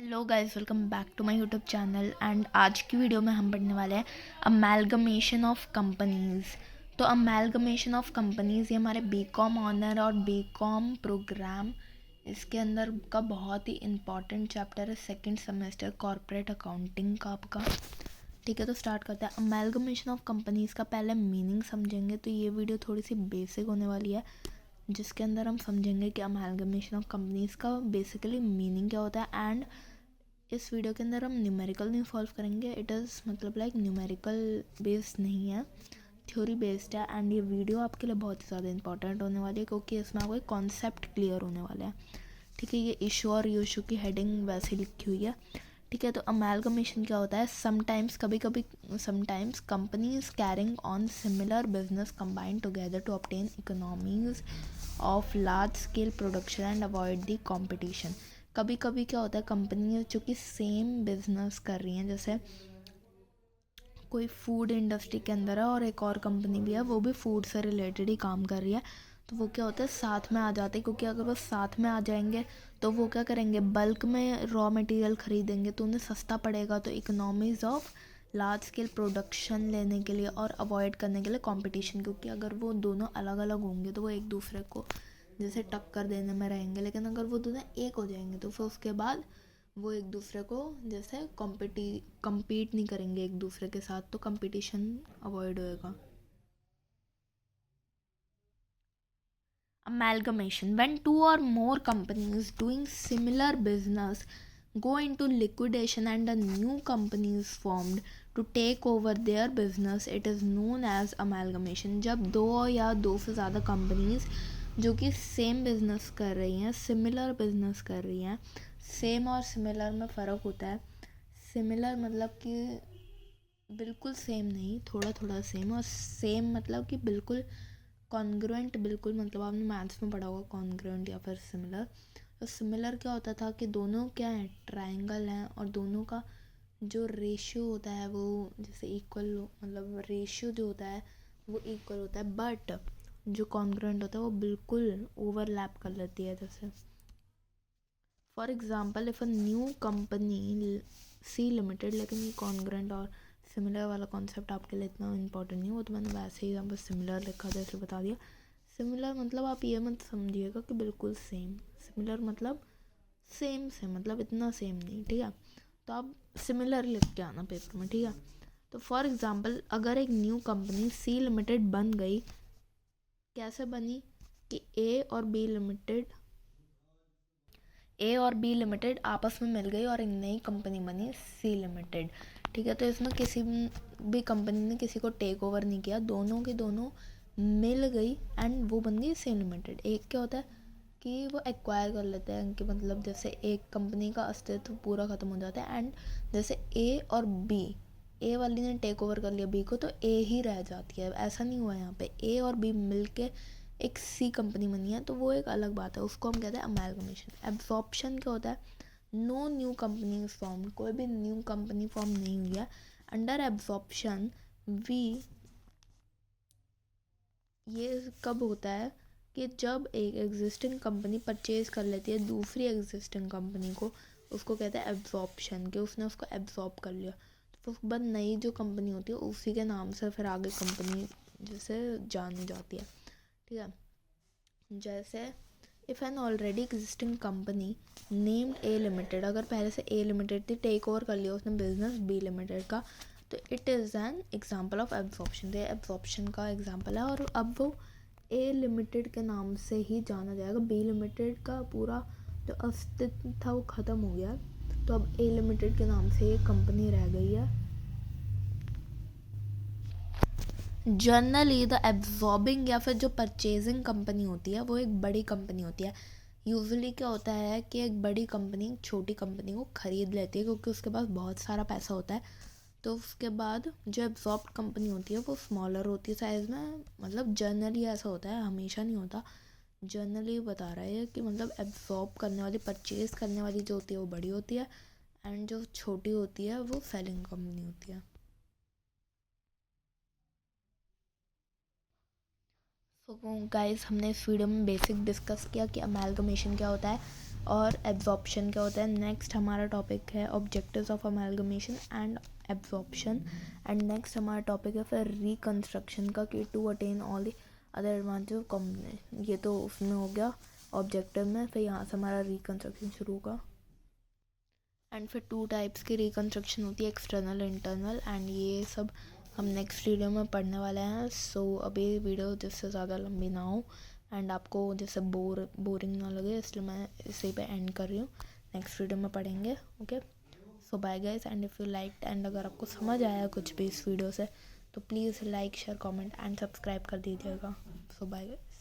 Hello guys, welcome back to my YouTube channel. And आज की video में हम पढ़ने वाले हैं अमेलगमेशन ऑफ कंपनीज़। तो अमेलगमेशन ऑफ कंपनीज़ ये हमारे बीकॉम ऑनर और बीकॉम प्रोग्राम इसके अंदर का बहुत ही इम्पॉर्टेंट चैप्टर है, सेकंड सेमेस्टर कॉर्पोरेट अकाउंटिंग का आपका। ठीक है, तो स्टार्ट करते हैं। अमेलगमेशन ऑफ कंपनीज़ का पहले मीनिंग समझेंगे। तो ये वीडियो थोड़ी सी बेसिक होने वाली है, जिसके अंदर हम समझेंगे कि अमेलगमेशन ऑफ कंपनीज़ का बेसिकली मीनिंग क्या होता है। एंड इस वीडियो के अंदर हम न्यूमेरिकल नहीं सॉल्व करेंगे। इट इज़ मतलब लाइक न्यूमेरिकल बेस्ड नहीं है, थ्योरी बेस्ड है। एंड ये वीडियो आपके लिए बहुत ही ज़्यादा इंपॉर्टेंट होने वाली है, क्योंकि इसमें आपको एक कॉन्सेप्ट क्लियर होने वाला है। ठीक है, ये इशू और यूशू की हेडिंग वैसे लिखी हुई है। ठीक है, तो अमेलगमेशन क्या होता है? समटाइम्स, कभी कभी, sometimes companies carrying on similar business combine together to obtain economies of large scale production and avoid the competition. कभी कभी क्या होता है, कंपनी जो कि सेम बिजनेस कर रही हैं, जैसे कोई फूड इंडस्ट्री के अंदर है और एक और कंपनी भी है, वो भी फूड से रिलेटेड ही काम कर रही है, तो वो क्या होता है, साथ में आ जाते हैं। क्योंकि अगर वो साथ में आ जाएंगे तो वो क्या करेंगे, बल्क में रॉ मटेरियल खरीदेंगे तो उन्हें सस्ता पड़ेगा। तो economies of large scale production लेने के लिए और अवॉइड करने के लिए कंपटीशन, क्योंकि अगर वो दोनों अलग अलग होंगे तो वो एक दूसरे को जैसे टक्कर देने में रहेंगे। लेकिन अगर वो दोनों एक हो जाएंगे तो फिर उसके बाद वो एक दूसरे को जैसे compete नहीं करेंगे एक दूसरे के साथ, तो कंपटीशन अवॉइड होएगा। Amalgamation: when two or more companies doing similar business go into liquidation and a new company is formed to take over their business, it is known as amalgamation. जब दो या दो से ज़्यादा कंपनीज जो कि same business कर रही हैं, सिमिलर बिजनेस कर रही हैं, सेम और सिमिलर में फ़र्क होता है। सिमिलर मतलब कि बिल्कुल सेम नहीं, थोड़ा थोड़ा सेम, और सेम मतलब कि बिल्कुल कॉन्ग्रुएंट, बिल्कुल मतलब आपने मैथ्स में पढ़ा होगा कॉन्ग्रुएंट या फिर सिमिलर। तो सिमिलर क्या होता था कि दोनों क्या है, ट्रायंगल हैं, और दोनों का जो रेशियो होता है वो जैसे इक्वल, मतलब रेशियो जो होता है वो इक्वल होता है। बट जो कॉन्ग्रुएंट होता है वो बिल्कुल ओवरलैप कर लेती है। जैसे for example, if a new company C limited, लेकिन ये कॉन्ग्रुएंट और सिमिलर वाला कॉन्सेप्ट आपके लिए इतना इंपॉर्टेंट नहीं, वो तो मैंने वैसे ही यहाँ पर सिमिलर लिखा था इसलिए बता दिया। सिमिलर मतलब आप ये मत समझिएगा कि बिल्कुल सेम, सिमिलर मतलब सेम से मतलब इतना सेम नहीं। ठीक है, तो आप सिमिलर लिख के आना पेपर में। ठीक है, तो फॉर एग्जांपल अगर एक न्यू कंपनी सी लिमिटेड बन गई, कैसे बनी कि ए और बी लिमिटेड आपस में मिल गई और एक नई कंपनी बनी सी लिमिटेड। ठीक है, तो इसमें किसी भी कंपनी ने किसी को टेक ओवर नहीं किया, दोनों की दोनों मिल गई एंड वो बन गई सी लिमिटेड। एक क्या होता है कि वो एक्वायर कर लेते हैं, कि मतलब जैसे एक कंपनी का अस्तित्व पूरा ख़त्म हो जाता है, एंड जैसे ए और बी, ए वाली ने टेक ओवर कर लिया बी को तो ए ही रह जाती है। ऐसा नहीं हुआ यहाँ पे, ए और बी मिल के एक सी कंपनी बनी है, तो वो एक अलग बात है, उसको हम कहते हैं अमेलगमेशन। एब्जॉर्प्शन क्या होता है? नो न्यू कंपनी फॉर्म, कोई भी न्यू कंपनी फॉर्म नहीं हुई है। अंडर एब्जॉर्प्शन वी, ये कब होता है कि जब एक एग्जिस्टिंग कंपनी परचेज कर लेती है दूसरी एग्जिस्टिंग कंपनी को, उसको कहते हैं एब्जॉर्प्शन, कि उसने उसको एब्जॉर्ब कर लिया। तो उसके बाद नई जो कंपनी होती है उसी के नाम से फिर आगे कंपनी जैसे जानी जाती है। ठीक है, जैसे if an already existing company named A limited, अगर पहले से ए लिमिटेड थी, टेक ओवर कर लिया उसने बिजनेस बी लिमिटेड का, तो it is an example of absorption. ये एब्जॉर्प्शन का एग्जाम्पल है, और अब वो ए लिमिटेड के नाम से ही जाना जाएगा। बी लिमिटेड का पूरा जो अस्तित्व था वो ख़त्म हो गया, तो अब ए लिमिटेड के नाम से ये कंपनी रह गई है। जनरली द एब्जॉर्बिंग या फिर जो परचेजिंग कंपनी होती है वो एक बड़ी कंपनी होती है। यूजुअली क्या होता है कि एक बड़ी कंपनी छोटी कंपनी को ख़रीद लेती है, क्योंकि उसके पास बहुत सारा पैसा होता है। तो उसके बाद जो एब्जॉर्ब कंपनी होती है वो स्मॉलर होती है साइज़ में। मतलब जनरली ऐसा होता है, हमेशा नहीं होता। जनरली बता रहा है कि मतलब एब्जॉर्ब करने वाली, परचेज़ करने वाली जो होती है वो बड़ी होती है, एंड जो छोटी होती है वो सेलिंग कंपनी होती है। सो गाइस, हमने इस वीडियो में बेसिक डिस्कस किया कि अमेलगमेशन क्या होता है, और एब्जॉर्प्शन क्या होता है। नेक्स्ट हमारा टॉपिक है objectives of amalgamation and absorption. And next हमारा टॉपिक है फिर रिकन्स्ट्रक्शन का, कि to attain all the other advantage of company. ये तो उसमें हो गया ऑब्जेक्टिव में, फिर यहाँ से हमारा रिकन्स्ट्रक्शन शुरू होगा। एंड फिर 2 टाइप्स की रिकन्स्ट्रक्शन होती है, एक्सटर्नल इंटरनल, एंड ये सब हम नेक्स्ट वीडियो में पढ़ने वाले हैं। सो अभी वीडियो जिससे ज़्यादा लंबी ना हो एंड आपको जैसे बोरिंग ना लगे, इसलिए मैं इसी पे एंड कर रही हूँ। नेक्स्ट वीडियो में पढ़ेंगे। Okay, so bye guys, and if you like, and अगर आपको समझ आया कुछ भी इस वीडियो से तो please like share comment and subscribe कर दीजिएगा। सो बाय गाइस।